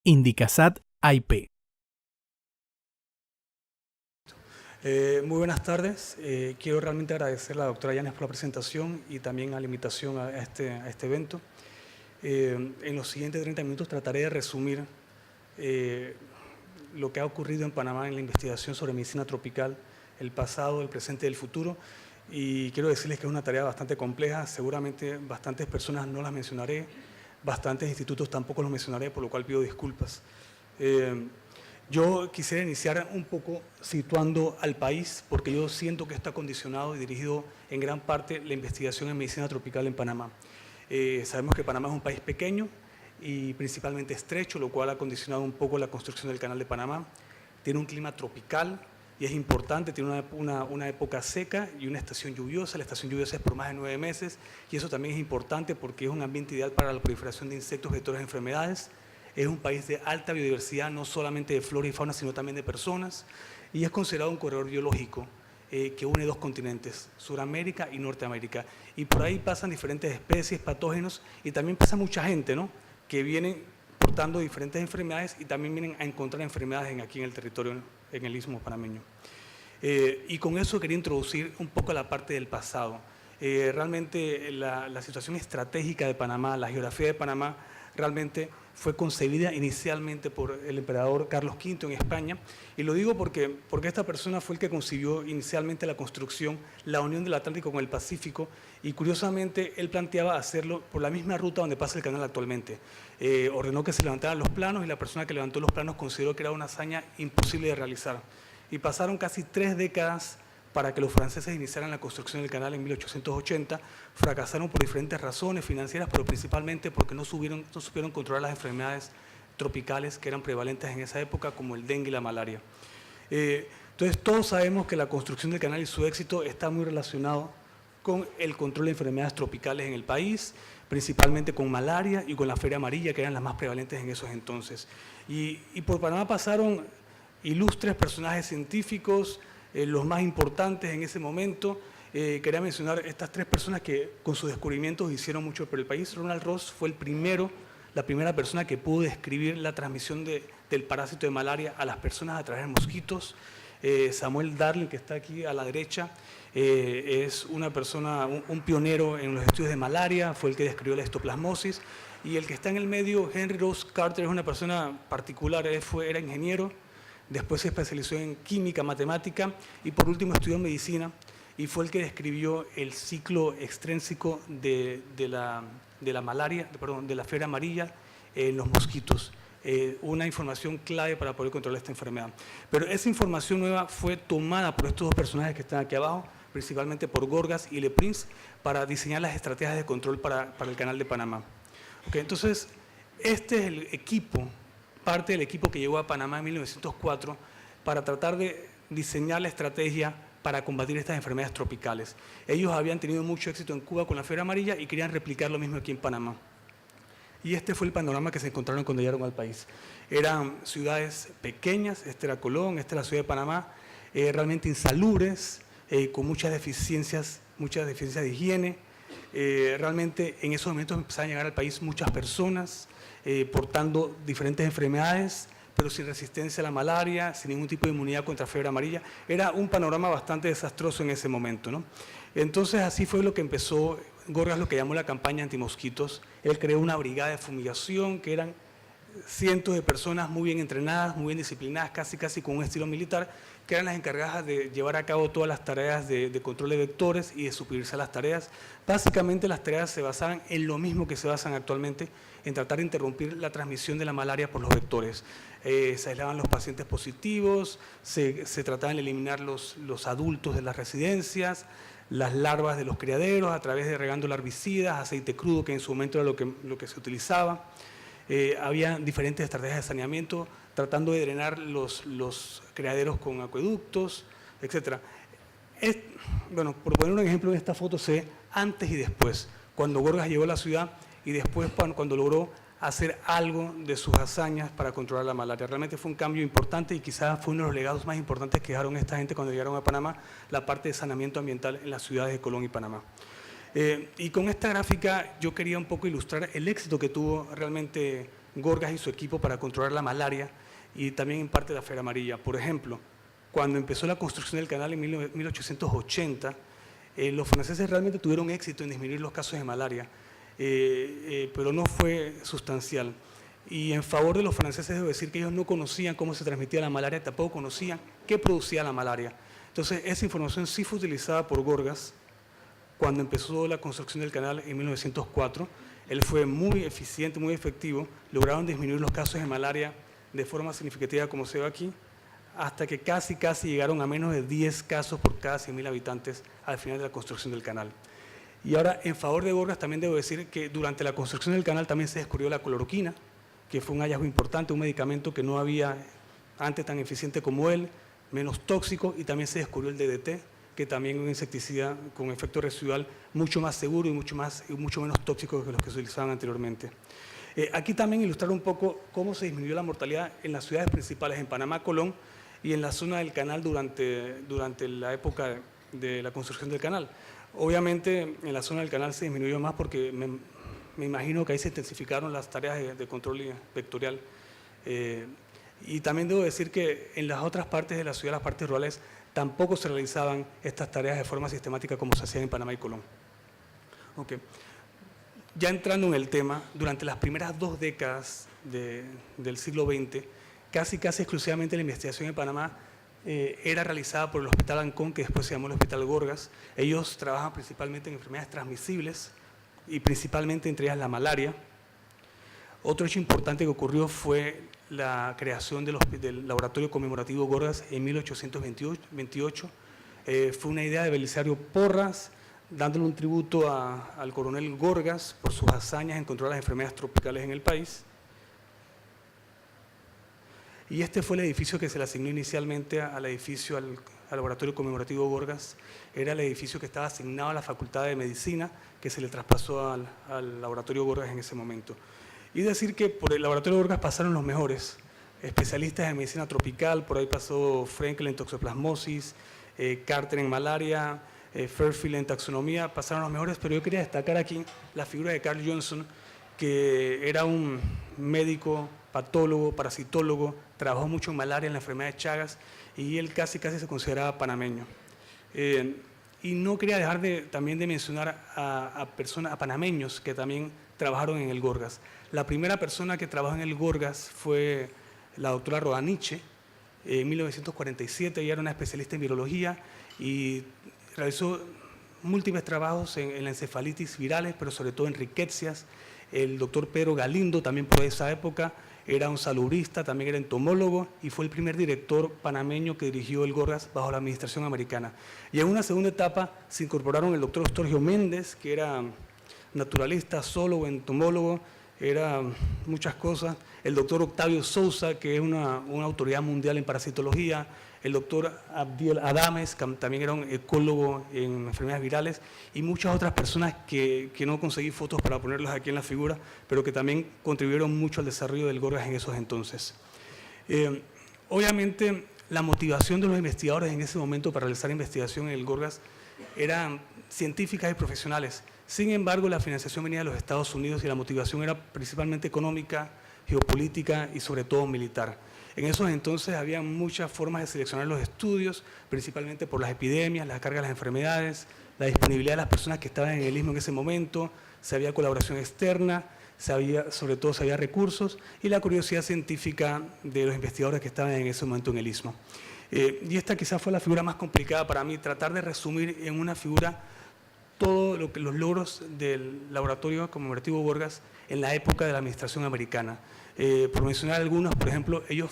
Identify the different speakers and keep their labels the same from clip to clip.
Speaker 1: Indicasat IP.
Speaker 2: Muy buenas tardes. Quiero realmente agradecer a la doctora Yanes por la presentación y también a la invitación a este evento. En los siguientes 30 minutos trataré de resumir lo que ha ocurrido en Panamá en la investigación sobre medicina tropical, el pasado, el presente y el futuro. Y quiero decirles que es una tarea bastante compleja. Seguramente bastantes personas no las mencionaré, bastantes institutos tampoco los mencionaré, por lo cual pido disculpas. Yo quisiera iniciar un poco situando al país, porque yo siento que está condicionado y dirigido en gran parte la investigación en medicina tropical en Panamá. Sabemos que Panamá es un país pequeño y principalmente estrecho, lo cual ha condicionado un poco la construcción del Canal de Panamá. Tiene un clima tropical y es importante, tiene una época seca y una estación lluviosa. La estación lluviosa es por más de 9 meses y eso también es importante porque es un ambiente ideal para la proliferación de insectos, vectores de enfermedades. Es un país de alta biodiversidad, no solamente de flora y fauna, sino también de personas, y es considerado un corredor biológico que une 2 continentes, Suramérica y Norteamérica. Y por ahí pasan diferentes especies, patógenos, y también pasa mucha gente, ¿no?, que vienen portando diferentes enfermedades y también vienen a encontrar enfermedades aquí en el territorio, en el istmo panameño. Y con eso quería introducir un poco la parte del pasado. Realmente la situación estratégica de Panamá, la geografía de Panamá, realmente fue concebida inicialmente por el emperador Carlos V en España, y lo digo porque esta persona fue el que concibió inicialmente la construcción, la unión del Atlántico con el Pacífico, y curiosamente él planteaba hacerlo por la misma ruta donde pasa el canal actualmente. Ordenó que se levantaran los planos y la persona que levantó los planos consideró que era una hazaña imposible de realizar. Y pasaron casi 3 décadas para que los franceses iniciaran la construcción del canal en 1880, fracasaron por diferentes razones financieras, pero principalmente porque no supieron controlar las enfermedades tropicales que eran prevalentes en esa época, como el dengue y la malaria. Entonces, todos sabemos que la construcción del canal y su éxito está muy relacionado con el control de enfermedades tropicales en el país, principalmente con malaria y con la fiebre amarilla, que eran las más prevalentes en esos entonces. Y por Panamá pasaron ilustres personajes científicos, los más importantes en ese momento. Quería mencionar estas 3 personas que con sus descubrimientos hicieron mucho por el país. Ronald Ross fue la primera persona que pudo describir la transmisión del parásito de malaria a las personas a través de mosquitos. Samuel Darling, que está aquí a la derecha, es una persona, un pionero en los estudios de malaria, fue el que describió la histoplasmosis. Y el que está en el medio, Henry Rose Carter, es una persona particular, era ingeniero. Después se especializó en química, matemática y por último estudió medicina y fue el que describió el ciclo extrínseco de la malaria, de la fiebre amarilla en los mosquitos. Una información clave para poder controlar esta enfermedad. Pero esa información nueva fue tomada por estos 2 personajes que están aquí abajo, principalmente por Gorgas y Le Prince, para diseñar las estrategias de control para el canal de Panamá. Okay, entonces, este es el equipo, parte del equipo que llegó a Panamá en 1904 para tratar de diseñar la estrategia para combatir estas enfermedades tropicales. Ellos habían tenido mucho éxito en Cuba con la fiebre amarilla y querían replicar lo mismo aquí en Panamá. Y este fue el panorama que se encontraron cuando llegaron al país. Eran ciudades pequeñas, esta era Colón, esta era la ciudad de Panamá, realmente insalubres, con muchas deficiencias de higiene. Realmente en esos momentos empezaron a llegar al país muchas personas, portando diferentes enfermedades, pero sin resistencia a la malaria, sin ningún tipo de inmunidad contra fiebre amarilla. Era un panorama bastante desastroso en ese momento, ¿no? Entonces así fue lo que empezó Gorgas, lo que llamó la campaña antimosquitos. Él creó una brigada de fumigación que eran cientos de personas muy bien entrenadas, muy bien disciplinadas, casi con un estilo militar, que eran las encargadas de llevar a cabo todas las tareas de control de vectores y de supervisar las tareas. Básicamente las tareas se basaban en lo mismo que se basan actualmente, en tratar de interrumpir la transmisión de la malaria por los vectores. Se aislaban los pacientes positivos, se trataban de eliminar los adultos de las residencias, las larvas de los criaderos a través de regando herbicidas, aceite crudo, que en su momento era lo que se utilizaba. Había diferentes estrategias de saneamiento, tratando de drenar los criaderos con acueductos, etc. Bueno, por poner un ejemplo, en esta foto se ve antes y después, cuando Gorgas llegó a la ciudad y después cuando logró hacer algo de sus hazañas para controlar la malaria. Realmente fue un cambio importante y quizás fue uno de los legados más importantes que dejaron esta gente cuando llegaron a Panamá, la parte de saneamiento ambiental en las ciudades de Colón y Panamá. Y con esta gráfica yo quería un poco ilustrar el éxito que tuvo realmente Gorgas y su equipo para controlar la malaria y también en parte la fiebre amarilla. Por ejemplo, cuando empezó la construcción del canal en 1880, los franceses realmente tuvieron éxito en disminuir los casos de malaria, pero no fue sustancial. Y en favor de los franceses debo decir que ellos no conocían cómo se transmitía la malaria, tampoco conocían qué producía la malaria. Entonces, esa información sí fue utilizada por Gorgas cuando empezó la construcción del canal en 1904. Él fue muy eficiente, muy efectivo, lograron disminuir los casos de malaria de forma significativa, como se ve aquí, hasta que casi llegaron a menos de 10 casos por cada 100.000 habitantes al final de la construcción del canal. Y ahora, en favor de Gorgas, también debo decir que durante la construcción del canal también se descubrió la cloroquina, que fue un hallazgo importante, un medicamento que no había antes tan eficiente como él, menos tóxico, y también se descubrió el DDT, que también es un insecticida con efecto residual mucho más seguro y mucho menos tóxico que los que se utilizaban anteriormente. Aquí también ilustrar un poco cómo se disminuyó la mortalidad en las ciudades principales, en Panamá, Colón, y en la zona del canal durante la época de la construcción del canal. Obviamente, en la zona del canal se disminuyó más porque me imagino que ahí se intensificaron las tareas de control vectorial. Y también debo decir que en las otras partes de la ciudad, las partes rurales, tampoco se realizaban estas tareas de forma sistemática como se hacían en Panamá y Colón. Okay. Ya entrando en el tema, durante las primeras 2 décadas del siglo XX, casi exclusivamente la investigación en Panamá era realizada por el Hospital Ancón, que después se llamó el Hospital Gorgas. Ellos trabajan principalmente en enfermedades transmisibles y principalmente entre ellas la malaria. Otro hecho importante que ocurrió fue la creación del Laboratorio Conmemorativo Gorgas en 1828. Fue una idea de Belisario Porras, dándole un tributo al coronel Gorgas por sus hazañas en controlar las enfermedades tropicales en el país. Y este fue el edificio que se le asignó inicialmente al Laboratorio Conmemorativo Gorgas. Era el edificio que estaba asignado a la Facultad de Medicina, que se le traspasó al Laboratorio Gorgas en ese momento. Y decir que por el Laboratorio Gorgas pasaron los mejores especialistas en medicina tropical. Por ahí pasó Frenkel en toxoplasmosis, Carter en malaria, Fairfield en taxonomía, pasaron los mejores, pero yo quería destacar aquí la figura de Carl Johnson, que era un médico, patólogo, parasitólogo, trabajó mucho en malaria, en la enfermedad de Chagas, y él casi se consideraba panameño. Y no quería dejar también de mencionar a panameños que también trabajaron en el Gorgas. La primera persona que trabajó en el Gorgas fue la doctora Rodaniche, en 1947. Ella era una especialista en virología y realizó múltiples trabajos en la encefalitis virales, pero sobre todo en riquecias. El doctor Pedro Galindo, también por esa época, era un salubrista, también era entomólogo y fue el primer director panameño que dirigió el Gorgas bajo la administración americana. Y en una segunda etapa se incorporaron el doctor Ostorgio Méndez, que era naturalista, zoólogo, entomólogo, era muchas cosas. El doctor Octavio Sousa, que es una autoridad mundial en parasitología. El doctor Abdiel Adames, que también era un ecólogo en enfermedades virales, y muchas otras personas que no conseguí fotos para ponerlas aquí en la figura, pero que también contribuyeron mucho al desarrollo del Gorgas en esos entonces. Obviamente, la motivación de los investigadores en ese momento para realizar investigación en el Gorgas eran científicas y profesionales. Sin embargo, la financiación venía de los Estados Unidos y la motivación era principalmente económica, geopolítica y sobre todo militar. En esos entonces había muchas formas de seleccionar los estudios, principalmente por las epidemias, la carga de las enfermedades, la disponibilidad de las personas que estaban en el istmo en ese momento, si había colaboración externa, sobre todo si había recursos y la curiosidad científica de los investigadores que estaban en ese momento en el istmo. Y esta quizás fue la figura más complicada para mí, tratar de resumir en una figura todos los logros del Laboratorio Conmemorativo Gorgas en la época de la administración americana. Por mencionar algunos, por ejemplo, ellos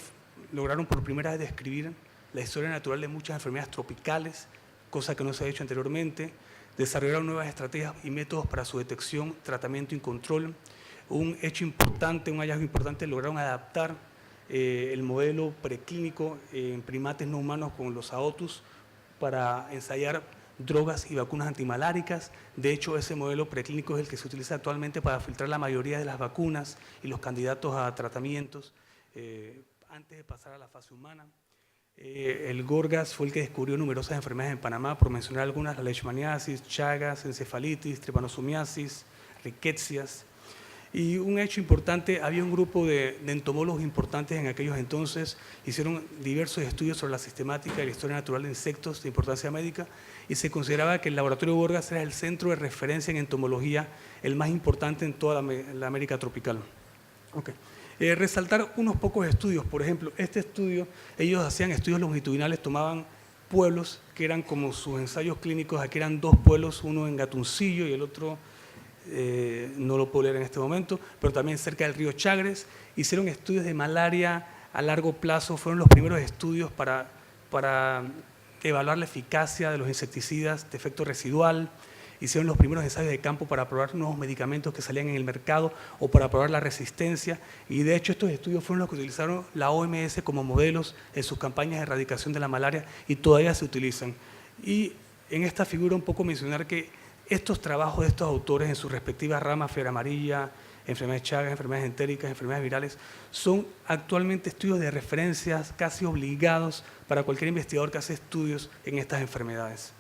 Speaker 2: lograron por primera vez describir la historia natural de muchas enfermedades tropicales, cosa que no se ha hecho anteriormente, desarrollaron nuevas estrategias y métodos para su detección, tratamiento y control. Un hecho importante, un hallazgo importante, lograron adaptar el modelo preclínico en primates no humanos con los aotus para ensayar drogas y vacunas antimaláricas. De hecho, ese modelo preclínico es el que se utiliza actualmente para filtrar la mayoría de las vacunas y los candidatos a tratamientos antes de pasar a la fase humana. El Gorgas fue el que descubrió numerosas enfermedades en Panamá, por mencionar algunas: la leishmaniasis, Chagas, encefalitis, trypanosomiasis, riquecias. Y un hecho importante, había un grupo de entomólogos importantes en aquellos entonces, hicieron diversos estudios sobre la sistemática y la historia natural de insectos de importancia médica, y se consideraba que el laboratorio Gorgas era el centro de referencia en entomología, el más importante en toda la América tropical. Okay. Resaltar unos pocos estudios, por ejemplo, este estudio, ellos hacían estudios longitudinales, tomaban pueblos que eran como sus ensayos clínicos, aquí eran 2 pueblos, uno en Gatuncillo y el otro no lo puedo leer en este momento, pero también cerca del río Chagres. Hicieron estudios de malaria a largo plazo, fueron los primeros estudios para evaluar la eficacia de los insecticidas de efecto residual. Hicieron los primeros ensayos de campo para probar nuevos medicamentos que salían en el mercado o para probar la resistencia, y de hecho estos estudios fueron los que utilizaron la OMS como modelos en sus campañas de erradicación de la malaria y todavía se utilizan. Y en esta figura un poco mencionar que estos trabajos de estos autores en sus respectivas ramas, fiebre amarilla, enfermedades Chagas, enfermedades entéricas, enfermedades virales, son actualmente estudios de referencias casi obligados para cualquier investigador que hace estudios en estas enfermedades.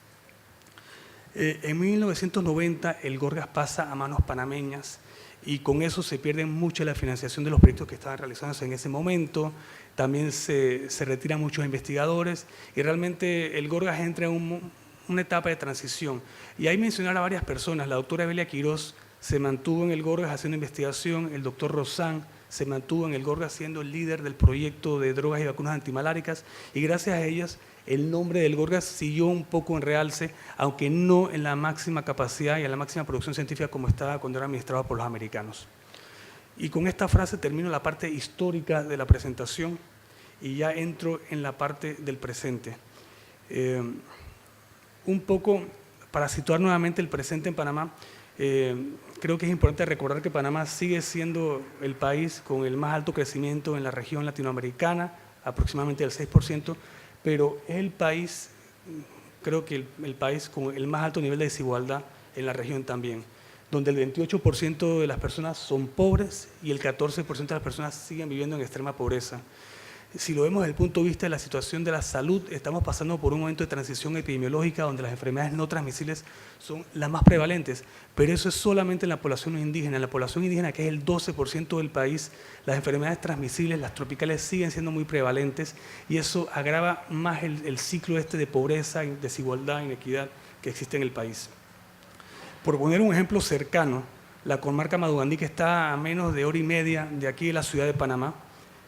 Speaker 2: En 1990 el Gorgas pasa a manos panameñas y con eso se pierde mucha la financiación de los proyectos que estaban realizándose en ese momento, también se retiran muchos investigadores y realmente el Gorgas entra en una etapa de transición. Y ahí mencionar a varias personas, la doctora Evelia Quiroz se mantuvo en el Gorgas haciendo investigación, el doctor Rosán se mantuvo en el Gorgas siendo el líder del proyecto de drogas y vacunas antimaláricas y gracias a ellas el nombre del Gorgas siguió un poco en realce, aunque no en la máxima capacidad y en la máxima producción científica como estaba cuando era administrado por los americanos. Y con esta frase termino la parte histórica de la presentación y ya entro en la parte del presente. Un poco para situar nuevamente el presente en Panamá, creo que es importante recordar que Panamá sigue siendo el país con el más alto crecimiento en la región latinoamericana, aproximadamente del 6%, pero es el país, creo que el país con el más alto nivel de desigualdad en la región también, donde el 28% de las personas son pobres y el 14% de las personas siguen viviendo en extrema pobreza. Si lo vemos desde el punto de vista de la situación de la salud, estamos pasando por un momento de transición epidemiológica donde las enfermedades no transmisibles son las más prevalentes, pero eso es solamente en la población indígena. En la población indígena, que es el 12% del país, las enfermedades transmisibles, las tropicales, siguen siendo muy prevalentes y eso agrava más el ciclo este de pobreza, desigualdad, inequidad que existe en el país. Por poner un ejemplo cercano, la comarca Madugandí, que está a menos de hora y media de aquí de la ciudad de Panamá,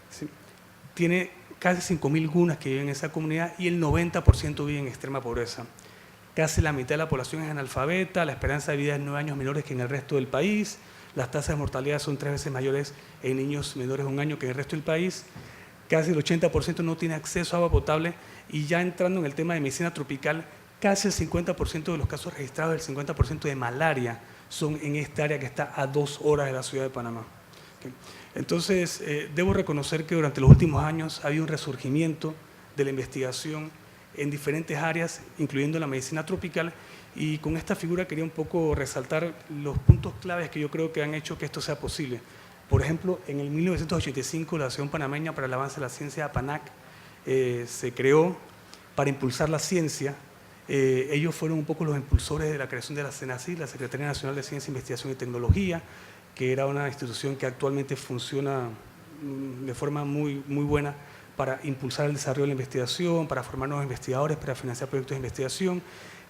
Speaker 2: ¿sí?, tiene casi 5.000 gunas que viven en esa comunidad y el 90% vive en extrema pobreza. Casi la mitad de la población es analfabeta, la esperanza de vida es 9 años menores que en el resto del país, las tasas de mortalidad son 3 veces mayores en niños menores de 1 año que en el resto del país, casi el 80% no tiene acceso a agua potable y ya entrando en el tema de medicina tropical, casi el 50% de los casos registrados, el 50% de malaria son en esta área que está a 2 horas de la ciudad de Panamá. Okay. Entonces, debo reconocer que durante los últimos años ha habido un resurgimiento de la investigación en diferentes áreas, incluyendo la medicina tropical, y con esta figura quería un poco resaltar los puntos claves que yo creo que han hecho que esto sea posible. Por ejemplo, en el 1985 la Asociación Panameña para el Avance de la Ciencia, APANAC, se creó para impulsar la ciencia. Ellos fueron un poco los impulsores de la creación de la CENACIT, la Secretaría Nacional de Ciencia, Investigación y Tecnología, que era una institución que actualmente funciona de forma muy buena para impulsar el desarrollo de la investigación, para formar nuevos investigadores, para financiar proyectos de investigación.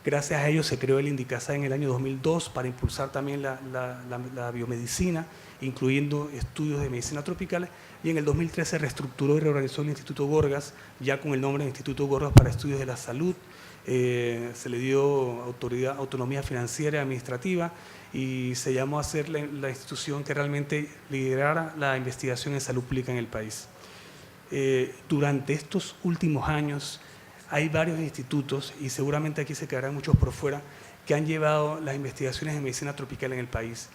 Speaker 2: Gracias a ellos se creó el INDICASA en el año 2002 para impulsar también la biomedicina, incluyendo estudios de medicina tropical, y en el 2013 se reestructuró y reorganizó el Instituto Gorgas, ya con el nombre de Instituto Gorgas para Estudios de la Salud. Se le dio autonomía financiera y administrativa y se llamó a ser la institución que realmente liderara la investigación en salud pública en el país. Durante estos últimos años hay varios institutos, y seguramente aquí se quedarán muchos por fuera, que han llevado las investigaciones en medicina tropical en el país.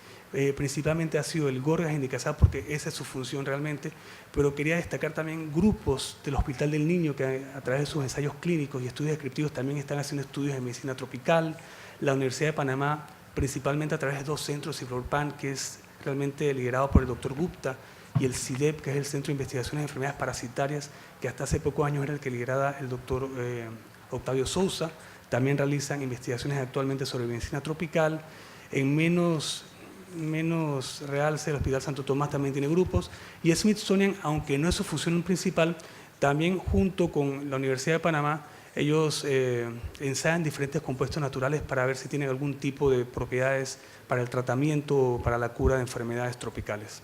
Speaker 2: Principalmente ha sido el Gorgas INDICASA porque esa es su función realmente, pero quería destacar también grupos del Hospital del Niño que a través de sus ensayos clínicos y estudios descriptivos también están haciendo estudios en medicina tropical, la Universidad de Panamá, principalmente a través de 2 centros, CIFROPAN, que es realmente liderado por el doctor Gupta, y el CIDEP, que es el Centro de Investigaciones de Enfermedades Parasitarias, que hasta hace pocos años era el que lideraba el doctor Octavio Sousa. También realizan investigaciones actualmente sobre medicina tropical. En menos menos realce, el Hospital Santo Tomás también tiene grupos, y Smithsonian, aunque no es su función principal, también junto con la Universidad de Panamá, ellos ensayan diferentes compuestos naturales para ver si tienen algún tipo de propiedades para el tratamiento o para la cura de enfermedades tropicales.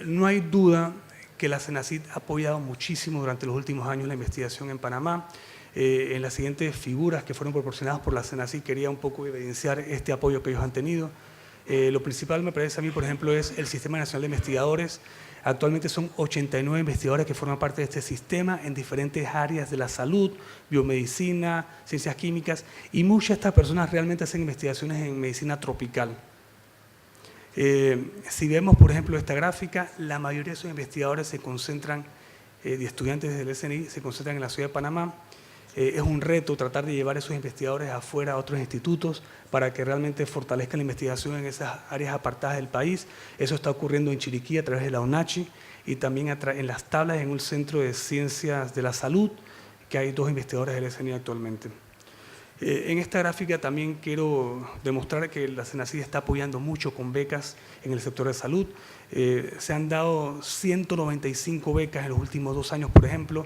Speaker 2: No hay duda que la CENACIT ha apoyado muchísimo durante los últimos años la investigación en Panamá. En las siguientes figuras que fueron proporcionadas por la CENACIT quería un poco evidenciar este apoyo que ellos han tenido. Lo principal me parece a mí, por ejemplo, es el Sistema Nacional de Investigadores. Actualmente son 89 investigadores que forman parte de este sistema en diferentes áreas de la salud, biomedicina, ciencias químicas, y muchas de estas personas realmente hacen investigaciones en medicina tropical. Si vemos, por ejemplo, esta gráfica, la mayoría de esos investigadores se concentran, de estudiantes del SNI, se concentran en la ciudad de Panamá. Es un reto tratar de llevar a esos investigadores afuera a otros institutos para que realmente fortalezcan la investigación en esas áreas apartadas del país. Eso está ocurriendo en Chiriquí a través de la UNACHI y también en Las Tablas, en un centro de ciencias de la salud, que hay 2 investigadores del SNI actualmente. En esta gráfica también quiero demostrar que la CENACIT está apoyando mucho con becas en el sector de salud. Se han dado 195 becas en los últimos 2 años, por ejemplo.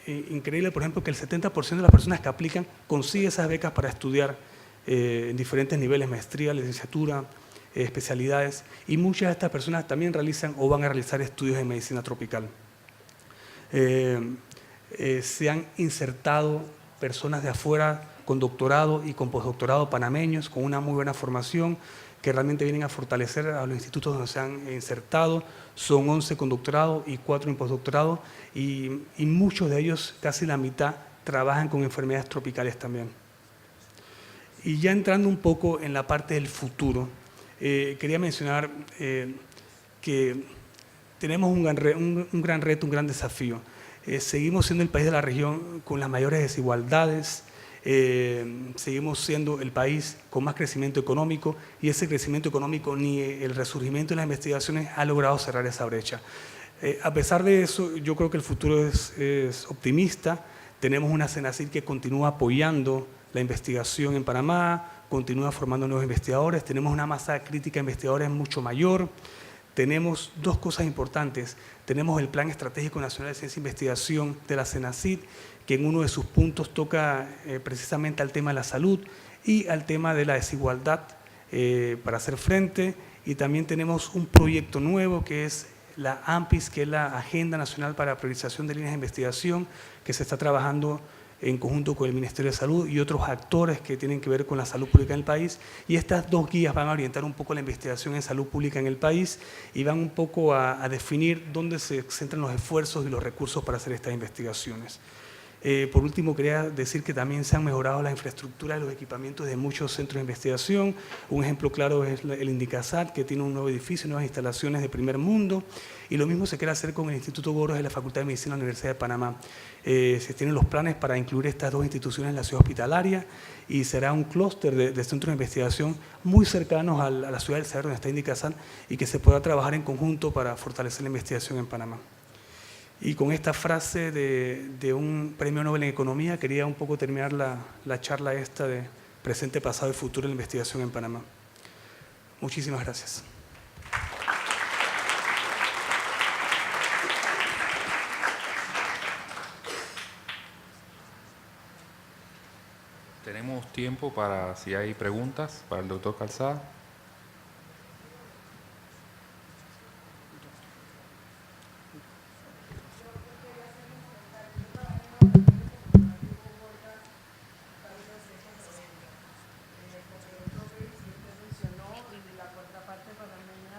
Speaker 2: Increíble, por ejemplo, que el 70% de las personas que aplican consigue esas becas para estudiar en diferentes niveles, maestría, licenciatura, especialidades, y muchas de estas personas también realizan o van a realizar estudios en medicina tropical. Se han insertado personas de afuera con doctorado y con postdoctorado panameños, con una muy buena formación, que realmente vienen a fortalecer a los institutos donde se han insertado. Son 11 con doctorado y 4 en postdoctorado, y muchos de ellos, casi la mitad, trabajan con enfermedades tropicales también. Y ya entrando un poco en la parte del futuro, quería mencionar que tenemos un gran reto, un gran desafío. Seguimos siendo el país de la región con las mayores desigualdades, seguimos siendo el país con más crecimiento económico, y ese crecimiento económico ni el resurgimiento de las investigaciones ha logrado cerrar esa brecha. A pesar de eso, yo creo que el futuro es optimista. Tenemos una CENACIT que continúa apoyando la investigación en Panamá, continúa formando nuevos investigadores, tenemos una masa crítica de investigadores mucho mayor. Tenemos 2 cosas importantes. Tenemos el Plan Estratégico Nacional de Ciencia e Investigación de la CENACIT, que en uno de sus puntos toca precisamente al tema de la salud y al tema de la desigualdad para hacer frente. Y también tenemos un proyecto nuevo que es la ANPIS, que es la Agenda Nacional para la Priorización de Líneas de Investigación, que se está trabajando en conjunto con el Ministerio de Salud y otros actores que tienen que ver con la salud pública en el país. Y estas 2 guías van a orientar un poco la investigación en salud pública en el país y van un poco a definir dónde se centran los esfuerzos y los recursos para hacer estas investigaciones. Por último, quería decir que también se han mejorado la infraestructura de los equipamientos de muchos centros de investigación. Un ejemplo claro es el INDICASAT, que tiene un nuevo edificio, nuevas instalaciones de primer mundo, y lo mismo se quiere hacer con el Instituto Gorgas de la Facultad de Medicina de la Universidad de Panamá. Se tienen los planes para incluir estas 2 instituciones en la ciudad hospitalaria, y será un clúster de centros de investigación muy cercanos a la ciudad del Saber, donde está INDICASAT, y que se pueda trabajar en conjunto para fortalecer la investigación en Panamá. Y con esta frase de un premio Nobel en Economía, quería un poco terminar la charla esta de presente, pasado y futuro de la investigación en Panamá. Muchísimas gracias.
Speaker 3: Tenemos tiempo para si hay preguntas para el doctor Calzada.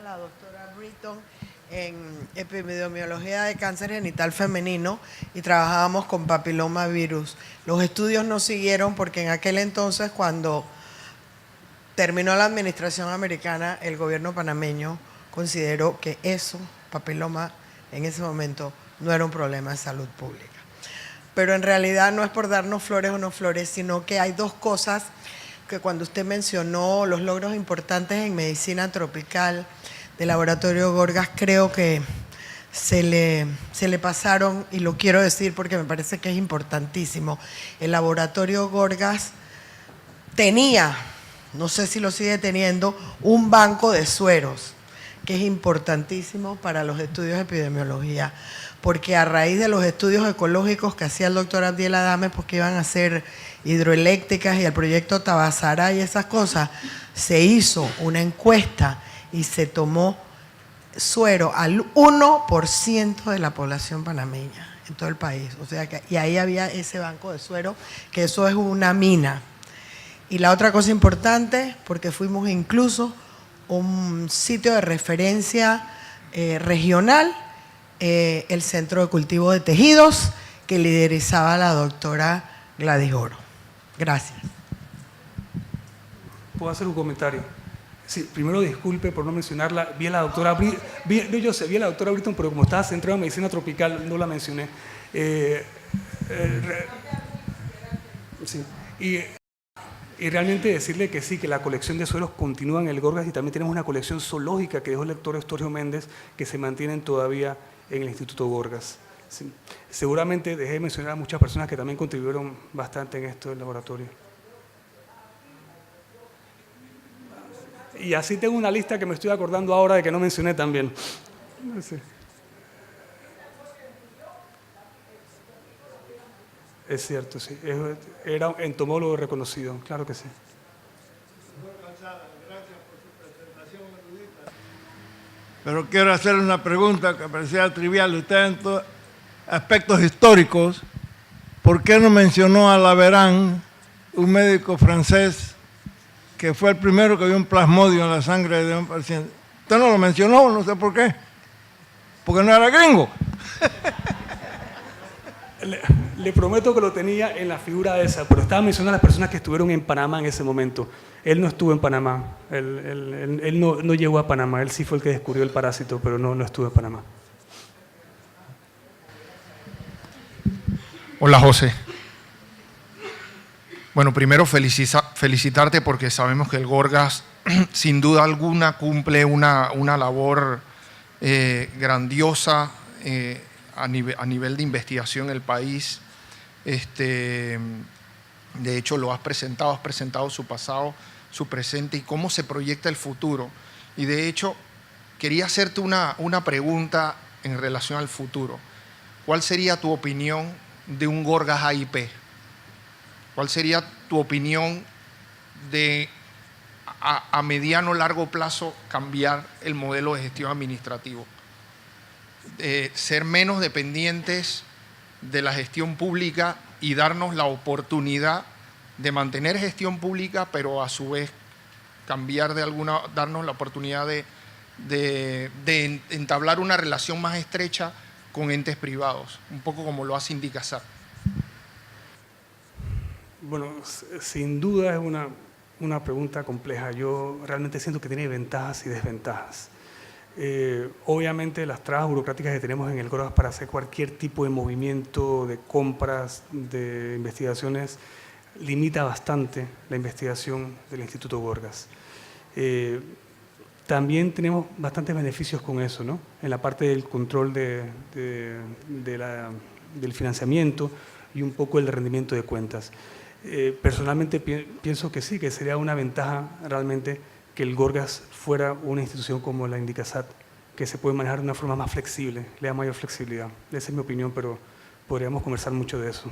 Speaker 4: La doctora Britton en epidemiología de cáncer genital femenino y trabajábamos con papilomavirus. Los estudios no siguieron porque en aquel entonces, cuando terminó la administración americana, el gobierno panameño consideró que eso, papiloma, en ese momento no era un problema de salud pública. Pero en realidad no es por darnos flores o no flores, sino que hay 2 cosas que cuando usted mencionó los logros importantes en medicina tropical del laboratorio Gorgas, creo que se le pasaron, y lo quiero decir porque me parece que es importantísimo. El laboratorio Gorgas tenía no sé si lo sigue teniendo, un banco de sueros, que es importantísimo para los estudios de epidemiología, porque a raíz de los estudios ecológicos que hacía el doctor Abdiel Adame, porque iban a hacer hidroeléctricas y el proyecto Tabasara y esas cosas, se hizo una encuesta y se tomó suero al 1% de la población panameña en todo el país. O sea que, y ahí había ese banco de suero, que eso es una mina. Y la otra cosa importante, porque fuimos incluso un sitio de referencia regional, el Centro de Cultivo de Tejidos, que liderizaba la doctora Gladys Oro. Gracias.
Speaker 2: ¿Puedo hacer un comentario? Sí, primero disculpe por no mencionarla. Vi a la doctora vi a la doctora Britton, pero como estaba centrada en medicina tropical, no la mencioné. Sí. Y realmente decirle que sí, que la colección de sueros continúa en el Gorgas y también tenemos una colección zoológica que dejó el doctor Estorio Méndez que se mantienen todavía en el Instituto Gorgas. Sí. Seguramente dejé de mencionar a muchas personas que también contribuyeron bastante en esto del laboratorio. Y así tengo una lista que me estoy acordando ahora de que no mencioné también. Sí. Es cierto, sí. Era un entomólogo reconocido, claro que sí.
Speaker 5: Pero quiero hacerle una pregunta que parecía trivial. Usted en aspectos históricos, ¿por qué no mencionó a Laveran, un médico francés que fue el primero que vio un plasmodio en la sangre de un paciente? Usted no lo mencionó, no sé por qué. Porque no era gringo.
Speaker 2: Le prometo que lo tenía en la figura esa, pero estaba mencionando a las personas que estuvieron en Panamá en ese momento. Él no estuvo en Panamá, él no llegó a Panamá, él sí fue el que descubrió el parásito, pero no estuvo en Panamá.
Speaker 6: Hola, José. Bueno, primero felicitarte porque sabemos que el Gorgas sin duda alguna cumple una labor grandiosa a nivel de investigación en el país. De hecho, has presentado su pasado, su presente y cómo se proyecta el futuro. Y de hecho, quería hacerte una pregunta en relación al futuro. ¿Cuál sería tu opinión de un Gorgas AIP? ¿Cuál sería tu opinión de a mediano o largo plazo cambiar el modelo de gestión administrativo? Ser menos dependientes de la gestión pública y darnos la oportunidad de mantener gestión pública, pero a su vez darnos la oportunidad de entablar una relación más estrecha con entes privados, un poco como lo hace Indicasat.
Speaker 2: Bueno, sin duda es una pregunta compleja. Yo realmente siento que tiene ventajas y desventajas. Obviamente las trabas burocráticas que tenemos en el Gorgas para hacer cualquier tipo de movimiento, de compras, de investigaciones, limita bastante la investigación del Instituto Gorgas. También tenemos bastantes beneficios con eso, ¿no? En la parte del control del financiamiento y un poco el rendimiento de cuentas. Personalmente pienso que sí, que sería una ventaja realmente que el Gorgas fuera una institución como la Indicasat, que se puede manejar de una forma más flexible, le da mayor flexibilidad. Esa es mi opinión, pero podríamos conversar mucho de eso.